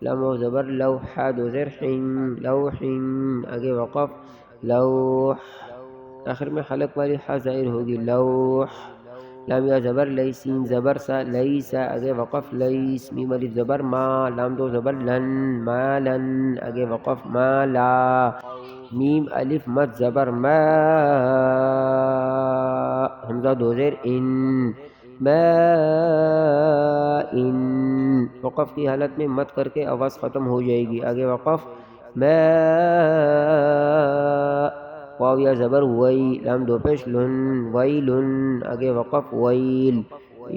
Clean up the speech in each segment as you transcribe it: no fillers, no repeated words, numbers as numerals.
لام و زبر لو، حا دو زیر حین، لوح، آگے وقف لوح، آخر میں حلق والی حا ظاہر ہوگی لوح. لام یا زبر لئی، سین زبر سا لیسا، آگے وقف لیس. میم الف زبر ما، لام دو زبر لن، ما لن، آگے وقف ما لا. میم الف مد زبر ما، حمزہ دو زیر ان، ما ان. وقف کی حالت میں مد کر کے آواز ختم ہو جائے گی. آگے وقف ما. واو یا زبر وئی، لام دو پیش لن، ویلن، آگے وقف ویل.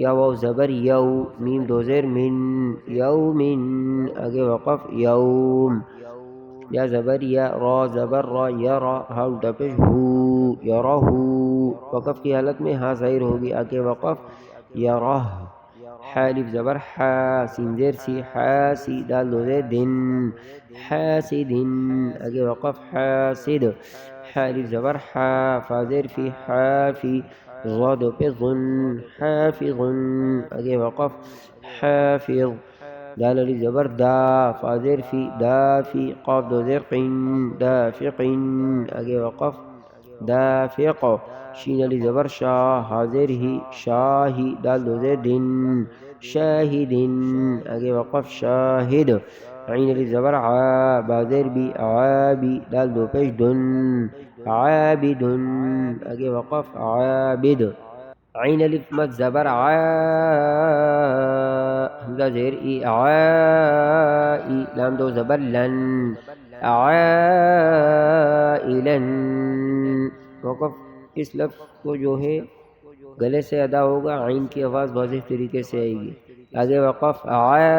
یا واو زبر یو، میم دو زیر من، یومن، آگے وقف یوم. یا زبر یا، را زبر را، یرا، ہا الٹا پیش ہو، یرہ. وقف کی حالت میں ہا ظاہر ہوگی. آگے وقف یرہ. حا الف زبر حا، سین زیر سی، حاسی، دال دو زیر دن، حاسد، آگے وقف حاسد. حا الف زبر حا، فا زیر فی، حافی، ظا دو پہ ظن، حافظ، آگے وقف حافظ. دال الف زبر دا، فا زیر فی، دافی، قاف دو زیر قن، دافق، آگے وقف دافق. شین الف زبر شا، ہا زیر ہی، شاہی، دال دو زیر دن، شاہد، آگے وقف شاہد. عین الف زبر عا، با زیر بی، عابی، دال دو پیش دن، عابد، آگے وقف عابد. عین الف مد زبر عا، حمزہ زیر ای، عائی، لام دو زبر لن، عائلن. وقف اس لفظ کو جو ہے گلے سے ادا ہوگا، عین کی آواز واضح طریقے سے آئے گی. آگے وقف عائلہ.